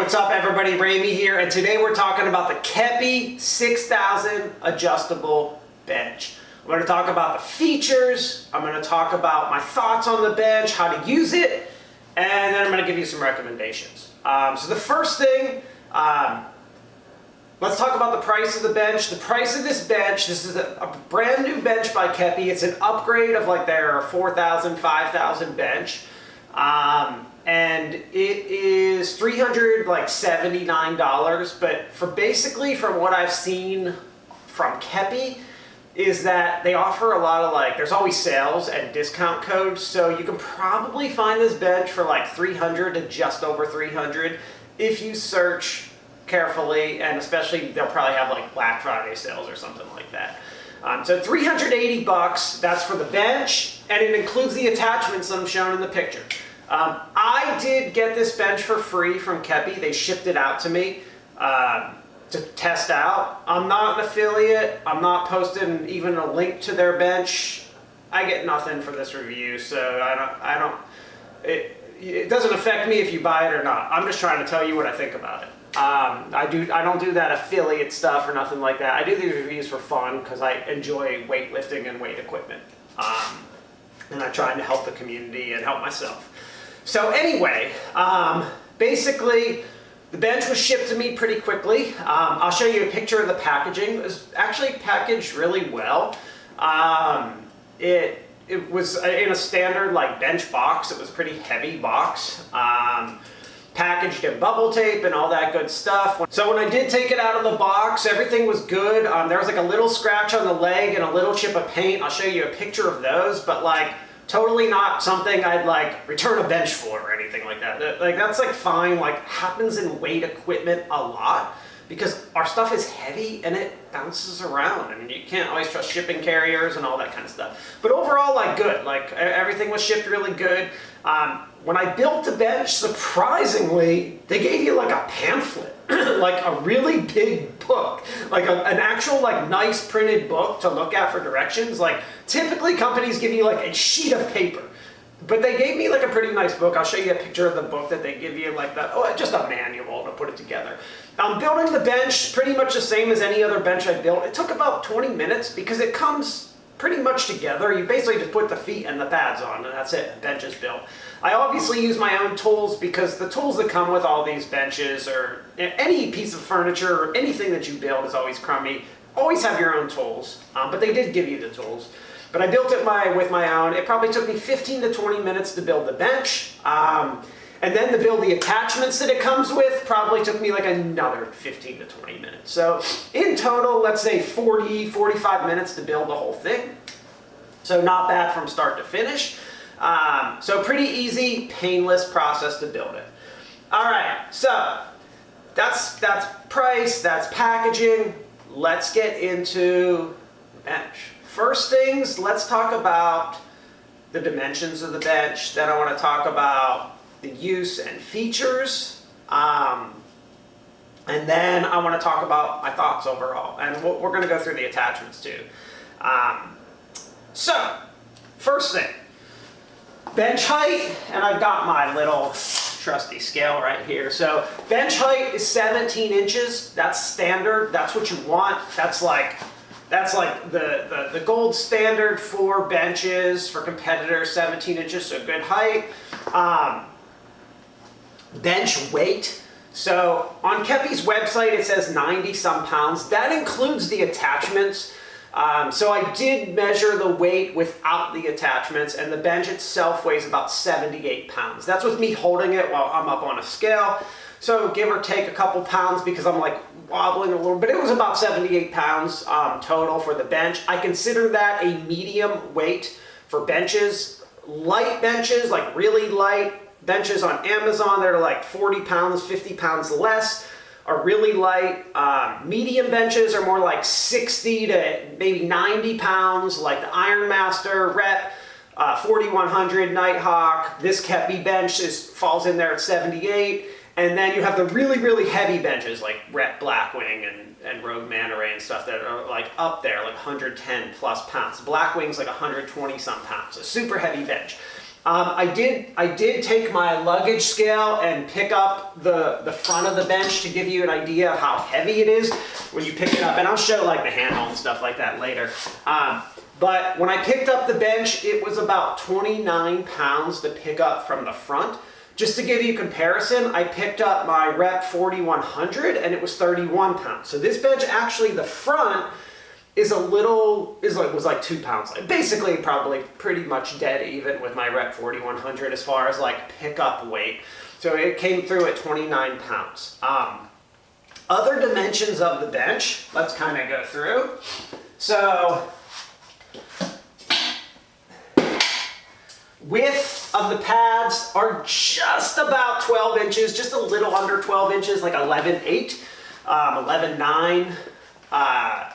what's up everybody? Ramey here, and today we're talking about the Keppi 6000 adjustable bench. I'm going to talk about the features, I'm going to talk about my thoughts on the bench, how to use it, and then I'm going to give you some recommendations. So the first thing, let's talk about the price of the bench. The price of this bench, this is a brand new bench by Keppi. It's an upgrade of like their 4,000, 5,000 bench. And it is $379, but from what I've seen from Keppi, is that they offer a lot of there's always sales and discount codes, so you can probably find this bench for like 300 to just over 300 if you search carefully, and especially they'll probably have like Black Friday sales or something like that. So 380 bucks, that's for the bench, and it includes the attachments that I'm showing in the picture. I did get this bench for free from Keppi. They shipped it out to me to test out. I'm not an affiliate. I'm not posting even a link to their bench. I get nothing for this review, so it doesn't affect me if you buy it or not. I'm just trying to tell you what I think about it. I don't do that affiliate stuff or nothing like that. I do these reviews for fun because I enjoy weightlifting and weight equipment. And I'm trying to help the community and help myself. So anyway, basically the bench was shipped to me pretty quickly. I'll show you a picture of the packaging. It was actually packaged really well. It was in a standard like bench box. It was a pretty heavy box. Packaged in bubble tape and all that good stuff. So when I did take it out of the box, everything was good. There was like a little scratch on the leg and a little chip of paint. I'll show you a picture of those, but like totally not something I'd like return a bench for or anything like that. Like that's like fine, like happens in weight equipment a lot because our stuff is heavy and it bounces around. I mean, you can't always trust shipping carriers and all that kind of stuff. But overall, like good, like everything was shipped really good. When I built the bench, surprisingly, they gave you like a pamphlet, like a really big book, like an actual like nice printed book to look at for directions. Like typically companies give you like a sheet of paper, but they gave me like a pretty nice book. I'll show you a picture of the book that they give you, like that. Oh, just a manual to put it together. Building the bench, pretty much the same as any other bench I built. It took about 20 minutes because it comes pretty much together. You basically just put the feet and the pads on and that's it, the bench is built. I obviously use my own tools because the tools that come with all these benches or any piece of furniture or anything that you build is always crummy. Always have your own tools, but they did give you the tools. But I built it with my own. It probably took me 15 to 20 minutes to build the bench. And then to build the attachments that it comes with probably took me like another 15 to 20 minutes. So in total, let's say 40, 45 minutes to build the whole thing. So not bad from start to finish. So pretty easy, painless process to build it. All right, so that's price, that's packaging. Let's get into the bench. First things, let's talk about the dimensions of the bench. Then I want to talk about the use and features, and then I want to talk about my thoughts overall, and we're going to go through the attachments too. So first thing, bench height, and I've got my little trusty scale right here. So bench height is 17 inches. That's standard. That's what you want. That's like the gold standard for benches for competitors. 17 inches, so good height. Bench weight. So on Keppi's website it says 90 some pounds. That includes the attachments. So I did measure the weight without the attachments, and the bench itself weighs about 78 pounds. That's with me holding it while I'm up on a scale. So give or take a couple pounds because I'm like wobbling a little, but it was about 78 pounds total for the bench. I consider that a medium weight for benches. Light benches, like really light benches on Amazon, they're like 40 pounds, 50 pounds less, are really light. Medium benches are more like 60 to maybe 90 pounds, like the Iron Master, Rep, 4100, Nighthawk. This Keppi bench falls in there at 78. And then you have the really, really heavy benches like Rep Blackwing and Rogue Manta Ray and stuff that are like up there, like 110 plus pounds. Blackwing's like 120 some pounds, a super heavy bench. I did take my luggage scale and pick up the front of the bench to give you an idea of how heavy it is when you pick it up. And I'll show like the handle and stuff like that later. But when I picked up the bench, it was about 29 pounds to pick up from the front. Just to give you comparison, I picked up my rep 4100 and it was 31 pounds. So this bench, actually the front was like 2 pounds. Basically probably pretty much dead even with my rep 4100 as far as like pickup weight. So it came through at 29 pounds. Other dimensions of the bench, let's kind of go through. So width of the pads are just about 12 inches, just a little under 12 inches, like 11.8, 11.9.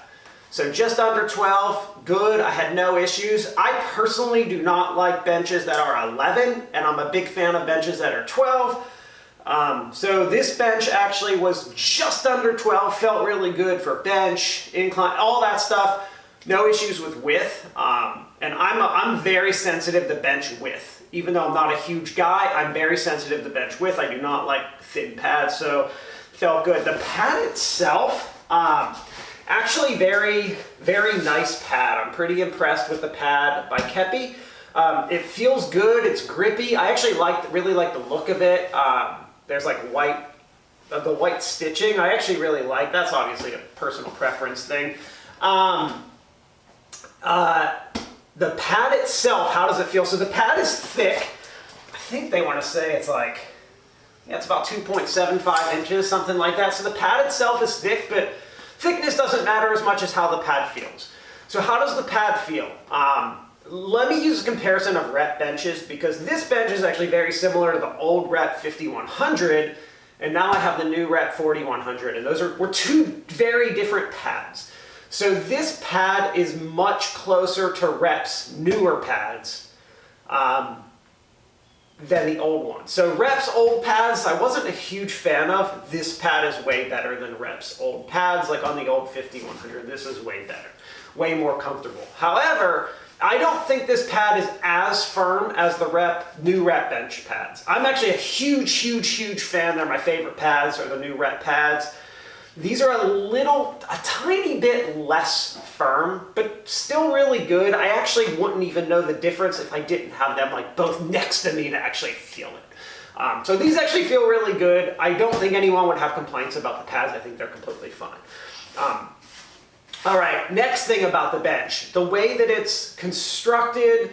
So just under 12, good. I had no issues. I personally do not like benches that are 11, and I'm a big fan of benches that are 12. So this bench actually was just under 12, felt really good for bench, incline, all that stuff. No issues with width. And I'm very sensitive to bench width. Even though I'm not a huge guy, I'm very sensitive to bench width. I do not like thin pads, so felt good. The pad itself, actually very, very nice pad. I'm pretty impressed with the pad by Keppi. It feels good, it's grippy. I actually really like the look of it. There's like the white stitching. I actually really like, that's obviously a personal preference thing. The pad itself, how does it feel? So the pad is thick. I think they want to say it's like, yeah, it's about 2.75 inches, something like that. So the pad itself is thick, but thickness doesn't matter as much as how the pad feels. So how does the pad feel? Let me use a comparison of rep benches, because this bench is actually very similar to the old rep 5100, and now I have the new rep 4100, and those were two very different pads. So this pad is much closer to rep's newer pads than the old one. So rep's old pads, I wasn't a huge fan of. This pad is way better than rep's old pads, like on the old 5100. This is way better, way more comfortable. However, I don't think this pad is as firm as the new rep bench pads. I'm actually a huge, huge, huge fan. They're my favorite pads, are the new rep pads. These are a tiny bit less firm, but still really good. I actually wouldn't even know the difference if I didn't have them like both next to me to actually feel it. So these actually feel really good. I don't think anyone would have complaints about the pads. I think they're completely fine. All right, next thing about the bench, the way that it's constructed.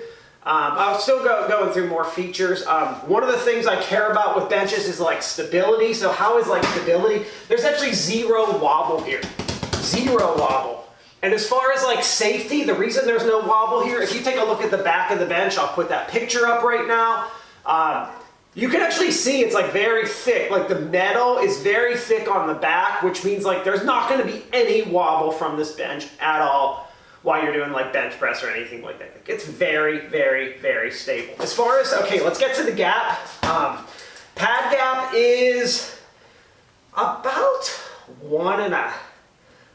I'll still going through more features. One of the things I care about with benches is like stability. So how is like stability? There's actually zero wobble here. Zero wobble. And as far as like safety, the reason there's no wobble here, if you take a look at the back of the bench, I'll put that picture up right now. You can actually see it's like very thick. Like the metal is very thick on the back, which means like there's not going to be any wobble from this bench at all while you're doing like bench press or anything like that. It's very, very, very stable. As far as, okay, let's get to the gap. Pad gap is about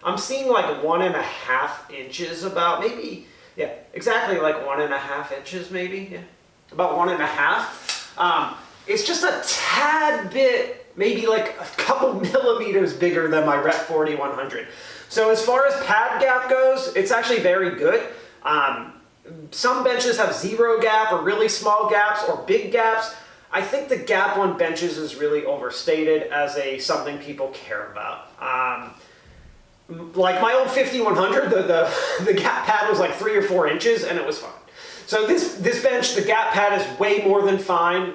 I'm seeing like 1.5 inches about, maybe, yeah, exactly like 1.5 inches maybe, yeah, about 1.5. It's just a tad bit, maybe like a couple millimeters bigger than my rep 4100. So as far as pad gap goes, it's actually very good. Some benches have zero gap or really small gaps or big gaps. I think the gap on benches is really overstated as something people care about. Like my old 5100, the gap pad was like 3 or 4 inches and it was fine. So this bench, the gap pad is way more than fine.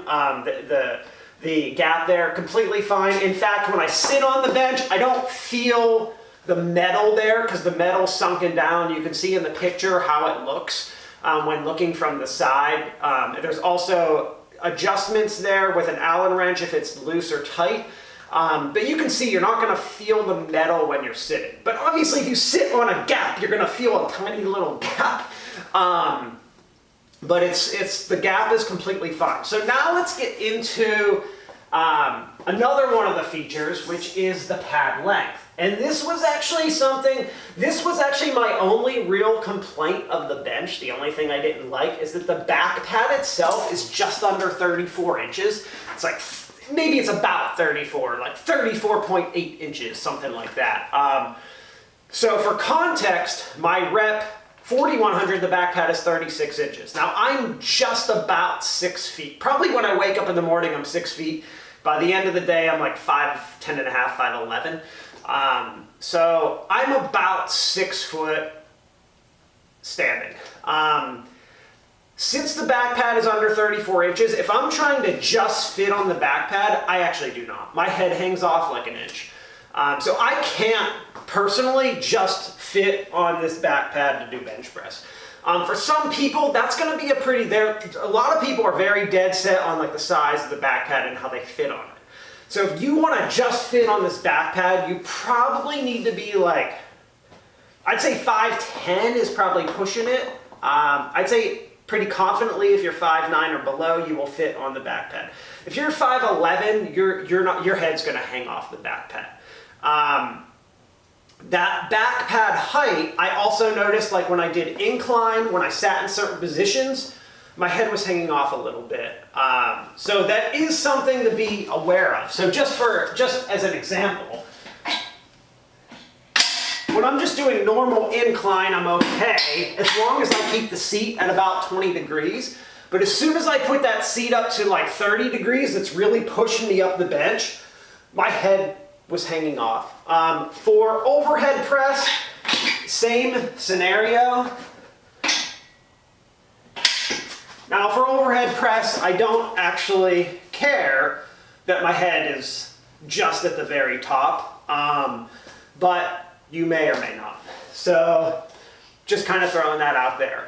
The gap there, completely fine. In fact, when I sit on the bench, I don't feel the metal there because the metal's sunken down. You can see in the picture how it looks when looking from the side. There's also adjustments there with an Allen wrench if it's loose or tight. But you can see you're not going to feel the metal when you're sitting. But obviously if you sit on a gap, you're going to feel a tiny little gap. But the gap is completely fine. So now let's get into another one of the features, which is the pad length. And this was actually my only real complaint of the bench. The only thing I didn't like is that the back pad itself is just under 34 inches. It's like, maybe it's about 34, like 34.8 inches, something like that. So for context, my rep 4100, the back pad is 36 inches. Now I'm just about 6 feet. Probably when I wake up in the morning, I'm 6 feet. By the end of the day, I'm like 5'10 and a half, 5'11". So I'm about 6 foot standing. Since the back pad is under 34 inches, if I'm trying to just fit on the back pad, I actually do not. My head hangs off like an inch. So I can't personally just fit on this back pad to do bench press. For some people, that's going to be a lot of people are very dead set on like the size of the back pad and how they fit on it. So if you want to just fit on this back pad, you probably need to be like, I'd say 5'10 is probably pushing it. I'd say pretty confidently if you're 5'9 or below, you will fit on the back pad. If you're 5'11, your head's going to hang off the back pad. That back pad height, I also noticed like when I did incline, when I sat in certain positions, my head was hanging off a little bit. So that is something to be aware of. So just as an example, when I'm just doing normal incline, I'm okay, as long as I keep the seat at about 20 degrees. But as soon as I put that seat up to like 30 degrees, it's really pushing me up the bench, my head was hanging off. For overhead press, same scenario. Now for overhead press, I don't actually care that my head is just at the very top, but you may or may not. So just kind of throwing that out there.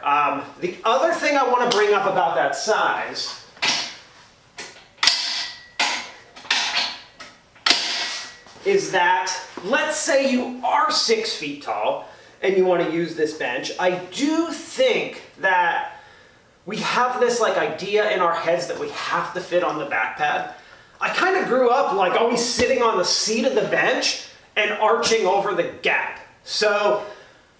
The other thing I want to bring up about that size is that, let's say you are 6 feet tall and you want to use this bench. I do think that we have this like idea in our heads that we have to fit on the back pad. I kind of grew up like always sitting on the seat of the bench and arching over the gap. So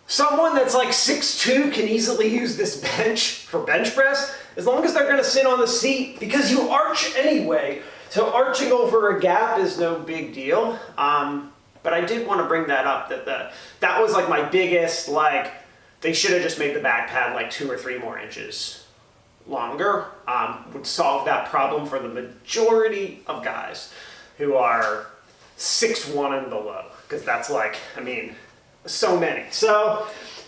someone that's like 6'2" can easily use this bench for bench press as long as they're going to sit on the seat, because you arch anyway. So arching over a gap is no big deal. But I did want to bring that up, that was like my biggest, like, they should have just made the back pad like 2 or 3 more inches longer. Would solve that problem for the majority of guys who are 6'1" and below, because that's like, I mean, so many. So,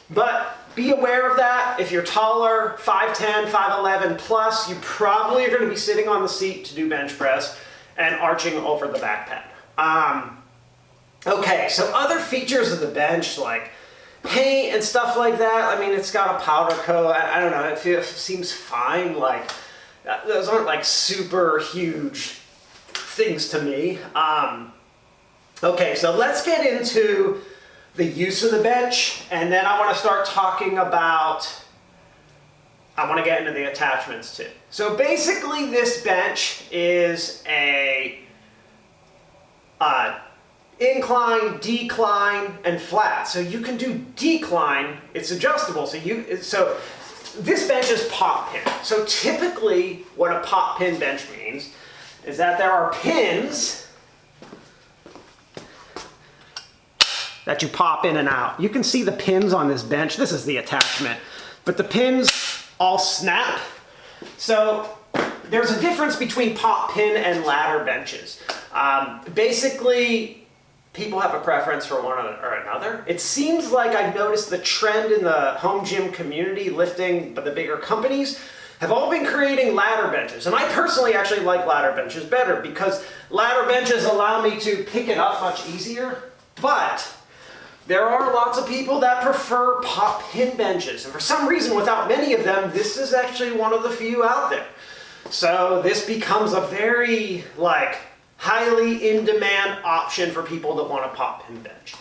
but be aware of that. If you're taller, 5'10", 5'11 plus, you probably are going to be sitting on the seat to do bench press and arching over the back pad. Okay, so other features of the bench, like paint and stuff like that, I mean, it's got a powder coat. I don't know, it seems fine. Like, those aren't like super huge things to me. Okay, so let's get into the use of the bench, and then I want to start talking about, I want to get into the attachments too. So basically this bench is a incline, decline, and flat. So you can do decline, it's adjustable. So this bench is pop pin. So typically what a pop pin bench means is that there are pins that you pop in and out. You can see the pins on this bench. This is the attachment, but the pins all snap. So there's a difference between pop pin and ladder benches. Basically, people have a preference for one or another. It seems like I've noticed the trend in the home gym community, lifting, but the bigger companies have all been creating ladder benches. And I personally actually like ladder benches better, because ladder benches allow me to pick it up much easier. But there are lots of people that prefer pop pin benches. And for some reason, without many of them, this is actually one of the few out there. So this becomes a very, like, highly in-demand option for people that want a pop pin bench.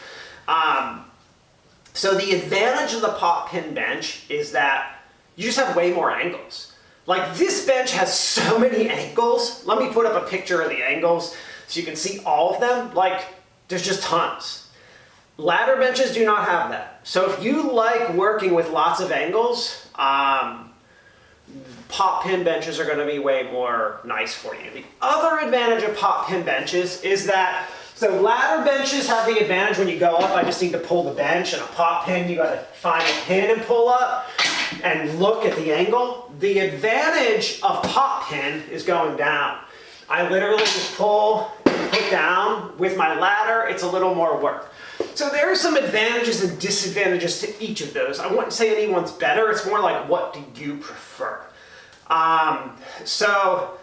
So the advantage of the pop pin bench is that you just have way more angles. Like, this bench has so many angles. Let me put up a picture of the angles so you can see all of them. Like, there's just tons. Ladder benches do not have that. So if you like working with lots of angles, pop pin benches are going to be way more nice for you. The other advantage of pop pin benches is that, so ladder benches have the advantage when you go up, I just need to pull the bench, and a pop pin, you got to find a pin and pull up and look at the angle. The advantage of pop pin is going down. I literally just pull and put down. With my ladder, it's a little more work. So there are some advantages and disadvantages to each of those. I wouldn't say anyone's better, it's more like, what do you prefer? So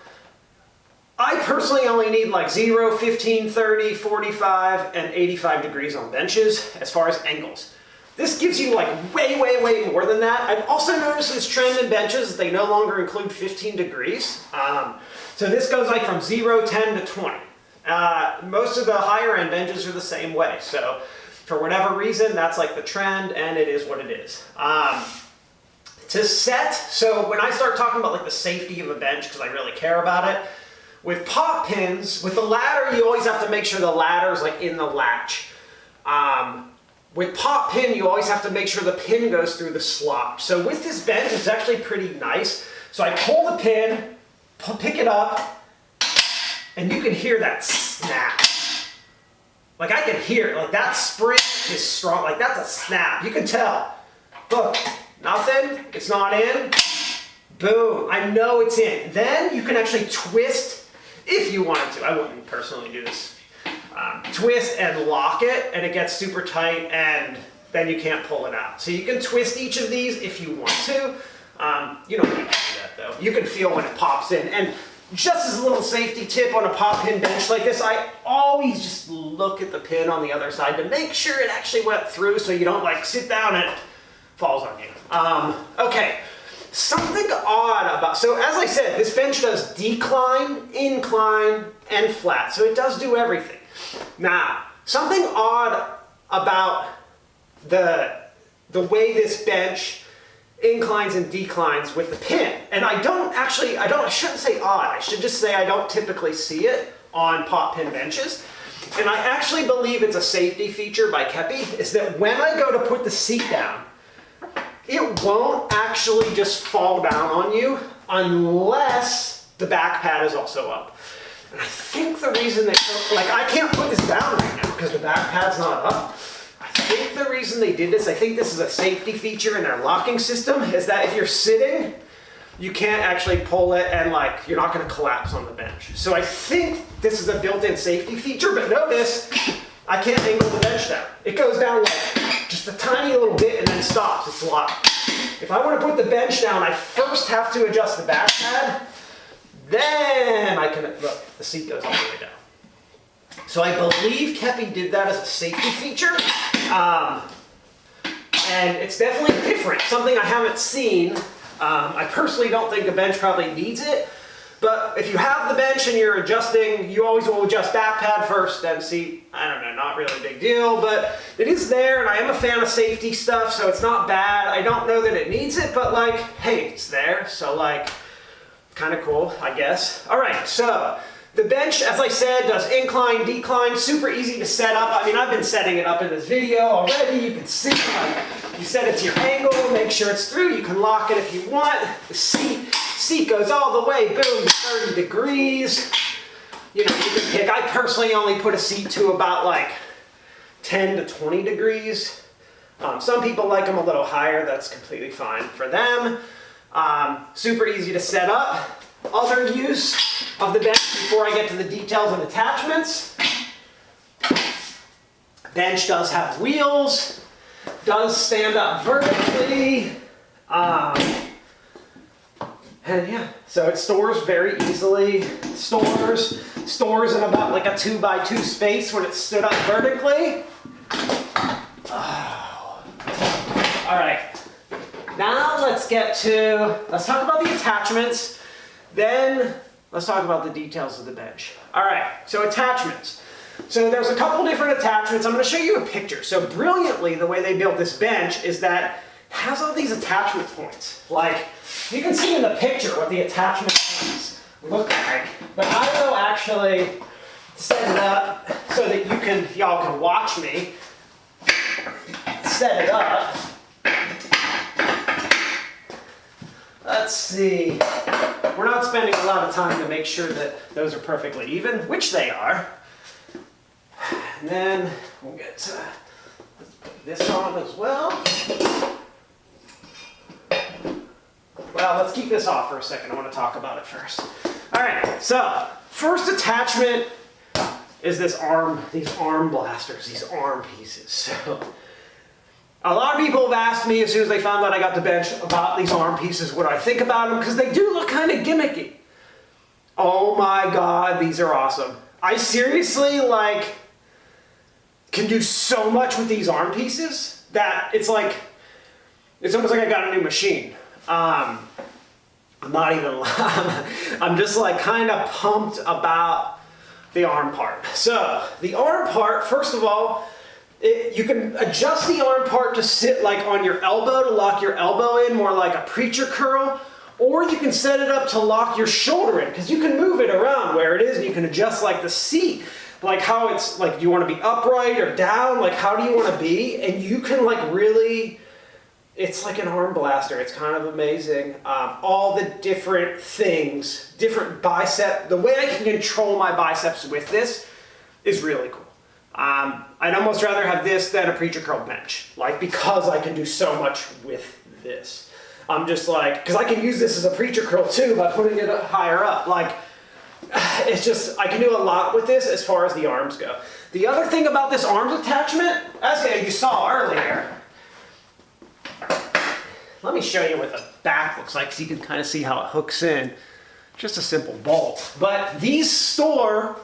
I personally only need like 0, 15, 30, 45, and 85 degrees on benches as far as angles. This gives you like way, way, way more than that. I've also noticed this trend in benches that they no longer include 15 degrees. So this goes like from 0, 10 to 20. Most of the higher end benches are the same way. So for whatever reason, that's like the trend, and it is what it is. To set, so when I start talking about like the safety of a bench, because I really care about it, with pop pins, with the ladder, you always have to make sure the ladder is like in the latch. With pop pin, you always have to make sure the pin goes through the slot. So with this bench, it's actually pretty nice. So I pull the pin, pick it up, and you can hear that snap. Like I can hear it, like that spring is strong, like that's a snap. You can tell. Look. Nothing, it's not in, boom, I know it's in. Then you can actually twist, if you wanted to, I wouldn't personally do this, twist and lock it, and it gets super tight, and then you can't pull it out. So you can twist each of these if you want to. You don't need to do that though. You can feel when it pops in. And just as a little safety tip on a pop pin bench like this, I always just look at the pin on the other side to make sure it actually went through, so you don't like sit down and it falls on you. Okay, something odd about, so as I said, this bench does decline, incline, and flat, so it does do everything. Now, something odd about the way this bench inclines and declines with the pin, and I shouldn't say odd, I should just say I don't typically see it on pop pin benches, and I actually believe it's a safety feature by Keppi, is that when I go to put the seat down, it won't actually just fall down on you unless the back pad is also up. And I think the reason like I can't put this down right now because the back pad's not up. I think the reason they did this, I think this is a safety feature in their locking system, is that if you're sitting, you can't actually pull it and like, you're not gonna collapse on the bench. So I think this is a built-in safety feature, but notice, I can't angle the bench down. It goes down like just a tiny little bit and then stops, it's locked. If I want to put the bench down, I first have to adjust the back pad, then I can, look, the seat goes all the way down. So I believe Keppi did that as a safety feature, and it's definitely different, something I haven't seen. I personally don't think the bench probably needs it, but if you have the bench and you're adjusting, you always will adjust back pad first, then seat. I don't know, not really a big deal, but it is there, and I am a fan of safety stuff, so it's not bad. I don't know that it needs it, but like, hey, it's there, so like, kind of cool, I guess. All right, so the bench, as I said, does incline, decline, super easy to set up. I mean, I've been setting it up in this video already. You can see, you set it to your angle, make sure it's through. You can lock it if you want. The seat goes all the way, boom, 30 degrees. You know, you can pick. I personally only put a seat to about like 10 to 20 degrees. Some people like them a little higher. That's completely fine for them. Super easy to set up. Other use of the bench before I get to the details and attachments. Bench does have wheels, does stand up vertically, and yeah, so it stores very easily. Stores in about like a 2x2 space when it's stood up vertically. Oh. All right, now let's talk about the attachments. Then let's talk about the details of the bench. All right, so attachments. So there's a couple different attachments. I'm going to show you a picture. So brilliantly, the way they built this bench is that it has all these attachment points. Like, you can see in the picture what the attachment points look like. But I will actually set it up so that y'all can watch me. set it up, let's see. We're not spending a lot of time to make sure that those are perfectly even, which they are. And then we'll get to, let's put this on as well. Well, let's keep this off for a second. I want to talk about it first. All right, so first attachment is these arm blasters, these arm pieces. So a lot of people have asked me as soon as they found out I got the bench about these arm pieces, what do I think about them? Because they do look kind of gimmicky. Oh my God, these are awesome. I seriously can do so much with these arm pieces that it's almost like I got a new machine. I'm not even, I'm just kind of pumped about the arm part. So the arm part, first of all, you can adjust the arm part to sit on your elbow, to lock your elbow in more like a preacher curl, or you can set it up to lock your shoulder in, because you can move it around where it is and you can adjust the seat, how it's do you want to be upright or down, how do you want to be, and you can really, it's like an arm blaster. It's kind of amazing. All the different things, different bicep, the way I can control my biceps with this is really cool. I'd almost rather have this than a preacher curl bench, because I can do so much with this. I'm just because I can use this as a preacher curl too by putting it higher up. It's just, I can do a lot with this as far as the arms go. The other thing about this arms attachment, as you saw earlier, let me show you what the back looks like so you can kind of see how it hooks in. Just a simple bolt. But these store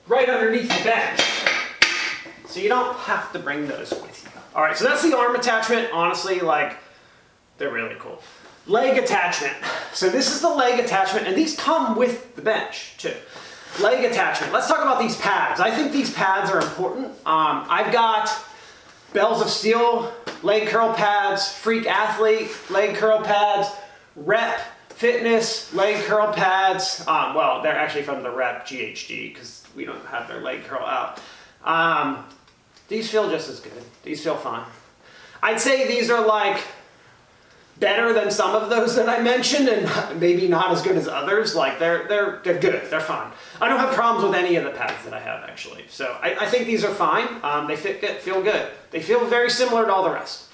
right underneath the bench, so you don't have to bring those with you. All right, so that's the arm attachment. Honestly, they're really cool. Leg attachment. So this is the leg attachment, and these come with the bench too. Leg attachment. Let's talk about these pads. I think these pads are important. I've got Bells of Steel leg curl pads, Freak Athlete leg curl pads, Rep Fitness leg curl pads. Well, they're actually from the Rep GHD because we don't have their leg curl out. These feel just as good. These feel fine. I'd say these are better than some of those that I mentioned, and maybe not as good as others. They're good. They're fine. I don't have problems with any of the pads that I have actually. So I think these are fine. They feel good. They feel very similar to all the rest.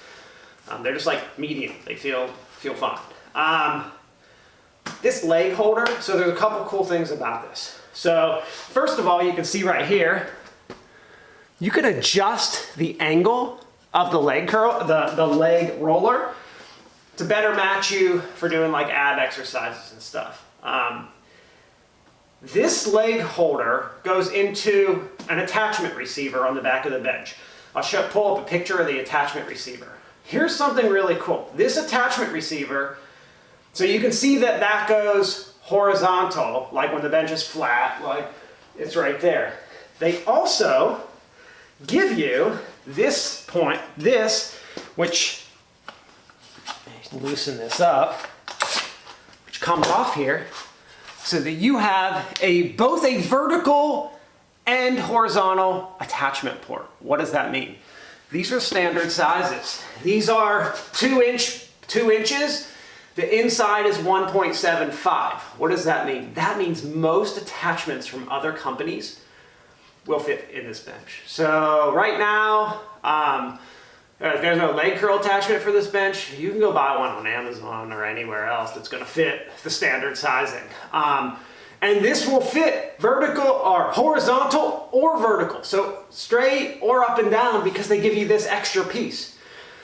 They're just medium. They feel fine. This leg holder. So there's a couple cool things about this. So first of all, you can see right here, you can adjust the angle of the leg curl, the leg roller, to better match you for doing ab exercises and stuff. This leg holder goes into an attachment receiver on the back of the bench. I'll pull up a picture of the attachment receiver. Here's something really cool. This attachment receiver, so you can see that goes horizontal, when the bench is flat, it's right there. They also give you this which, loosen this up, which comes off here, so that you have both a vertical and horizontal attachment port. What does that mean? These are standard sizes. These are 2 inches. The inside is 1.75. What does that mean? That means most attachments from other companies will fit in this bench. So right now, if there's no leg curl attachment for this bench, you can go buy one on Amazon or anywhere else that's going to fit the standard sizing. And this will fit vertical or horizontal or vertical. So straight or up and down, because they give you this extra piece.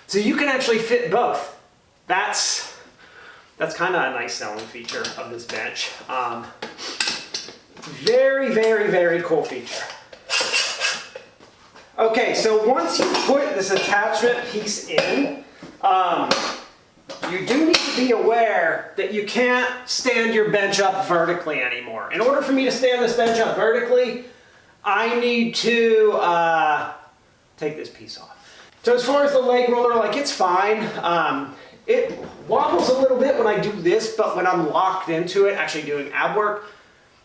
So you can actually fit both. That's kind of a nice selling feature of this bench. Very, very, very cool feature. Okay, so once you put this attachment piece in, you do need to be aware that you can't stand your bench up vertically anymore. In order for me to stand this bench up vertically, I need to take this piece off. So as far as the leg roller, it's fine. It wobbles a little bit when I do this, but when I'm locked into it, actually doing ab work,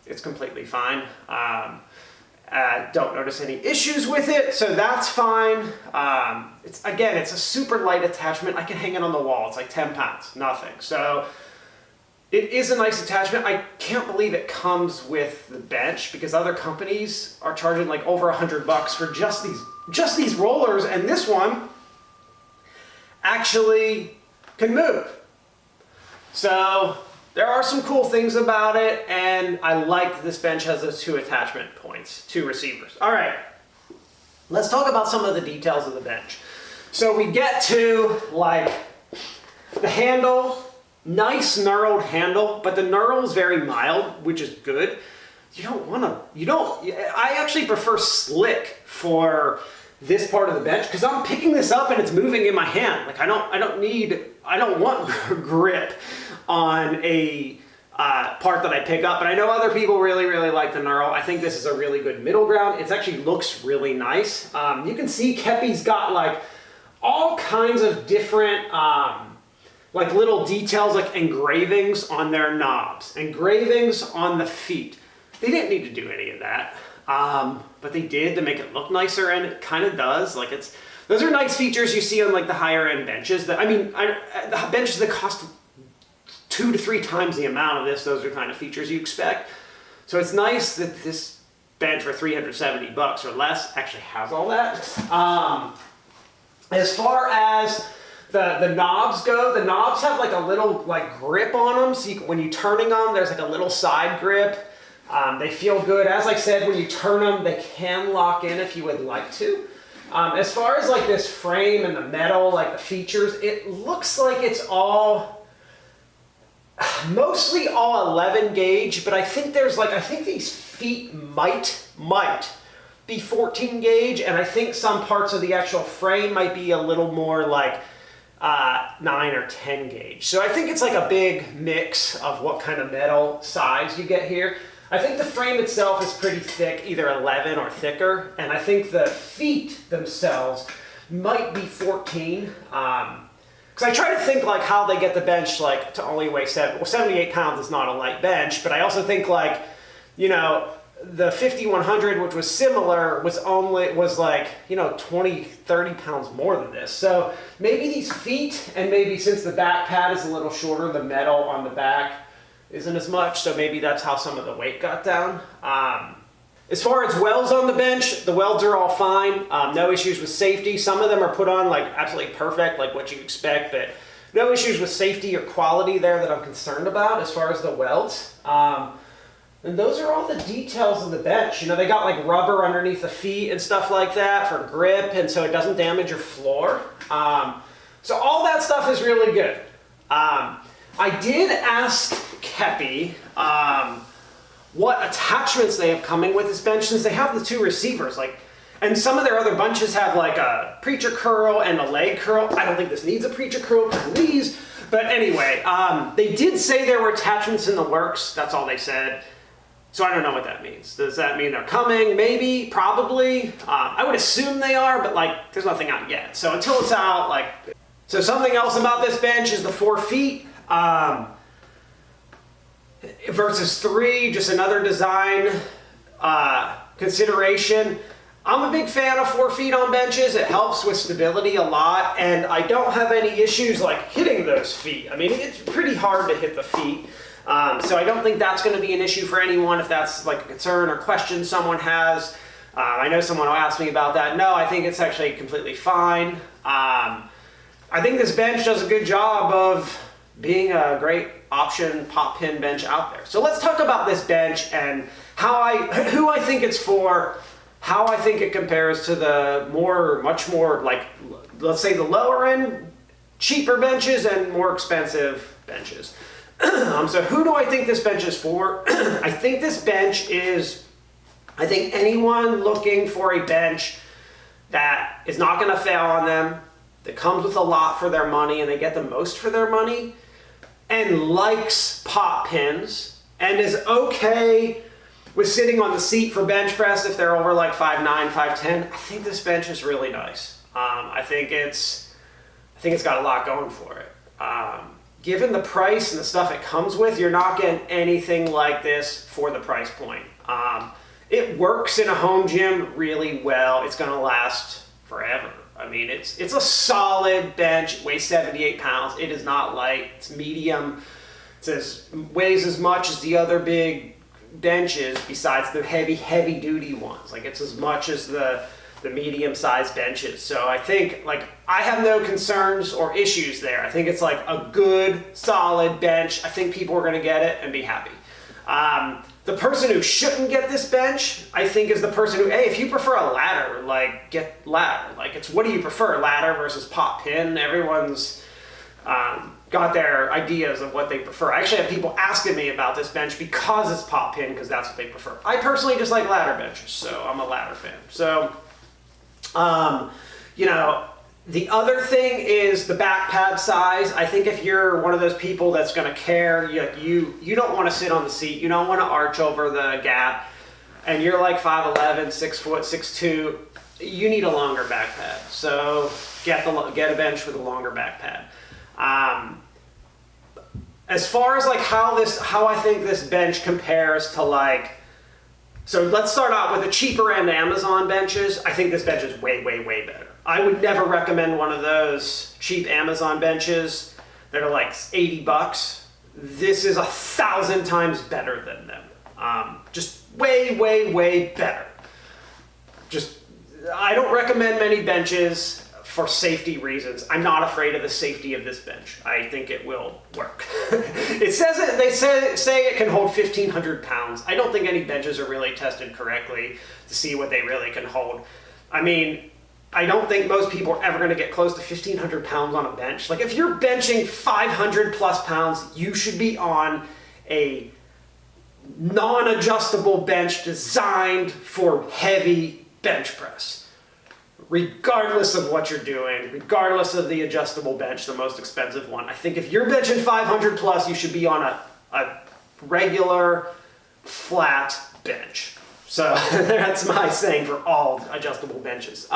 it's completely fine. Don't notice any issues with it, so that's fine. It's a super light attachment. I can hang it on the wall. It's like 10 pounds, nothing. So it is a nice attachment. I can't believe it comes with the bench because other companies are charging like over $100 for just these rollers, and this one actually can move. So there are some cool things about it, and I like that this bench has those 2 attachment points, 2 receivers. All right, let's talk about some of the details of the bench. So we get to like the handle. Nice knurled handle, but the knurl is very mild, which is good. I actually prefer slick for this part of the bench because I'm picking this up and it's moving in my hand. Like I don't want grip on a part that I pick up, but I know other people really, really like the knurl. I think this is a really good middle ground. It actually looks really nice. You can see Keppi's got like all kinds of different like little details, like engravings on their knobs, engravings on the feet. They didn't need to do any of that, but they did to make it look nicer, and it kind of does. Like those are nice features you see on like the higher end benches. The benches that cost 2 to 3 times the amount of this. Those are kind of features you expect. So it's nice that this bench for $370 or less actually has all that. As far as the knobs go, the knobs have like a little like grip on them, so when you're turning them, there's like a little side grip. They feel good. As I said, when you turn them, they can lock in if you would like to. As far as like this frame and the metal, like the features, it looks like it's mostly all 11 gauge, but I think these feet might be 14 gauge, and I think some parts of the actual frame might be a little more like 9 or 10 gauge. So I think it's like a big mix of what kind of metal size you get here. I think the frame itself is pretty thick, either 11 or thicker, and I think the feet themselves might be 14. Because I try to think like how they get the bench like to only weigh 78 pounds is not a light bench, but I also think like, the 5100, which was similar, was like 20, 30 pounds more than this. So maybe these feet, and maybe since the back pad is a little shorter, the metal on the back isn't as much. So maybe that's how some of the weight got down. As far as welds on the bench, the welds are all fine. No issues with safety. Some of them are put on like absolutely perfect, like what you expect, but no issues with safety or quality there that I'm concerned about as far as the welds. And those are all the details of the bench. They got like rubber underneath the feet and stuff like that for grip, and so it doesn't damage your floor. So all that stuff is really good. I did ask Keppi what attachments they have coming with this bench, since they have the 2 receivers. And some of their other bunches have like a preacher curl and a leg curl. I don't think this needs a preacher curl because of these. But anyway, they did say there were attachments in the works. That's all they said. So I don't know what that means. Does that mean they're coming? Maybe, probably. I would assume they are, but like, there's nothing out yet. So until it's out, like, so something else about this bench is the 4 feet versus 3, just another design consideration. I'm a big fan of 4 feet on benches. It helps with stability a lot, and I don't have any issues like hitting those feet. I mean, it's pretty hard to hit the feet. So I don't think that's going to be an issue for anyone if that's like a concern or question someone has. I know someone will ask me about that. No, I think it's actually completely fine. I think this bench does a good job of being a great option pop pin bench out there. So let's talk about this bench and who I think it's for, how I think it compares to the much more like, let's say the lower end, cheaper benches and more expensive benches. So who do I think this bench is for? I think this bench is, anyone looking for a bench that is not going to fail on them, that comes with a lot for their money and they get the most for their money, and likes pop pins, and is okay with sitting on the seat for bench press if they're over like 5'9", 5'10". I think this bench is really nice. I think it's got a lot going for it. Given the price and the stuff it comes with, you're not getting anything like this for the price point. It works in a home gym really well. It's going to last forever. I mean, it's a solid bench. It weighs 78 pounds. It is not light. It's medium. Weighs as much as the other big benches besides the heavy duty ones. Like, it's as much as the medium sized benches. So I think, like, I have no concerns or issues there. I think it's like a good solid bench. I think people are going to get it and be happy. The person who shouldn't get this bench, I think, is the person who, hey, if you prefer a ladder, like, get ladder. Like, it's, what do you prefer, ladder versus pop pin? Everyone's got their ideas of what they prefer. I actually have people asking me about this bench because it's pop pin, because that's what they prefer. I personally just like ladder benches, so I'm a ladder fan. So, you know, the other thing is the back pad size. I think if you're one of those people that's going to care, you don't want to sit on the seat, you don't want to arch over the gap, and you're like 5'11", 6 foot, 6'2", you need a longer back pad. So get a bench with a longer back pad. As far as like how I think this bench compares to, like, so let's start out with the cheaper end Amazon benches. I think this bench is way better. I would never recommend one of those cheap Amazon benches that are like 80 bucks. This is 1,000 times better than them. Just way better. Just, I don't recommend many benches for safety reasons. I'm not afraid of the safety of this bench. I think it will work. It says it, they say it can hold 1,500 pounds. I don't think any benches are really tested correctly to see what they really can hold. I mean, I don't think most people are ever going to get close to 1,500 pounds on a bench. Like, if you're benching 500 plus pounds, you should be on a non-adjustable bench designed for heavy bench press. Regardless of what you're doing, regardless of the adjustable bench, the most expensive one. I think if you're benching 500 plus, you should be on a regular, flat bench. So that's my saying for all adjustable benches.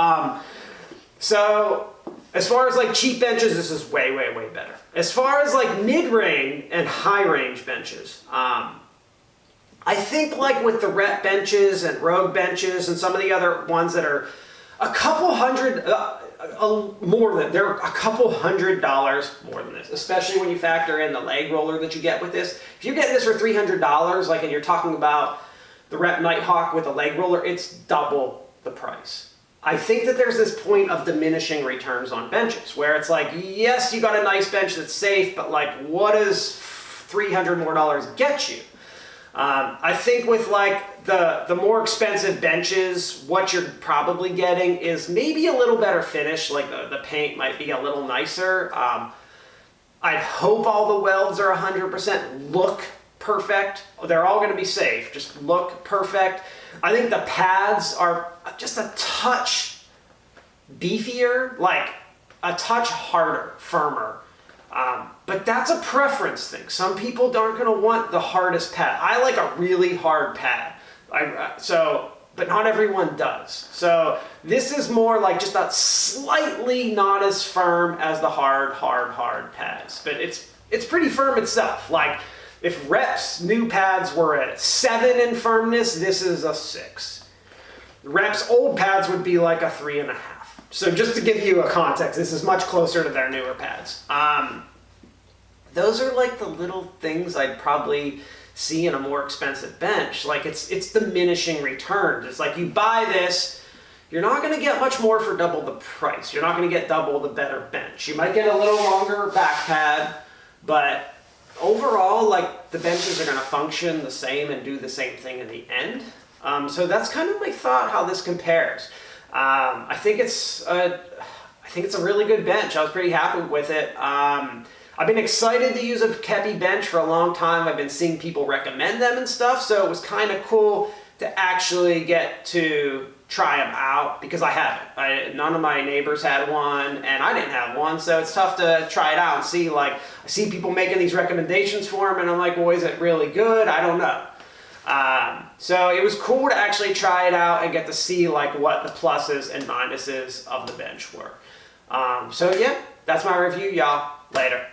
So as far as like cheap benches, this is way better. As far as like mid-range and high-range benches, I think like with the rep benches and rogue benches and some of the other ones that are a couple hundred, they're a couple $100 more than this, especially when you factor in the leg roller that you get with this. If you get this for $300, like, and you're talking about the Rep Nighthawk with a leg roller, it's double the price. I think that there's this point of diminishing returns on benches where it's like, yes, you got a nice bench that's safe, but like, what does $300 more get you? I think with like the more expensive benches, what you're probably getting is maybe a little better finish, like the paint might be a little nicer. I'd hope all the welds are 100% look perfect. They're all going to be safe, just look perfect. I think the pads are just a touch beefier, like a touch harder, firmer. But that's a preference thing. Some people aren't going to want the hardest pad. I like a really hard pad. But not everyone does. So this is more like just a slightly not as firm as the hard pads. But it's pretty firm itself. Like, if Rep's new pads were at 7 in firmness, this is a 6. Rep's old pads would be like a 3.5. So just to give you a context, this is much closer to their newer pads. Those are like the little things I'd probably see in a more expensive bench. Like, it's diminishing returns. It's like, you buy this, you're not going to get much more for double the price. You're not going to get double the better bench. You might get a little longer back pad, but overall, like, the benches are going to function the same and do the same thing in the end. So that's kind of my thought how this compares. I think it's a really good bench. I was pretty happy with it. I've been excited to use a Keppi bench for a long time. I've been seeing people recommend them and stuff, so it was kind of cool to actually get to try them out because I haven't. None of my neighbors had one, and I didn't have one, so it's tough to try it out and see. Like, I see people making these recommendations for them, and I'm like, well, is it really good? I don't know. So it was cool to actually try it out and get to see like what the pluses and minuses of the bench were. So yeah, that's my review, y'all. Later.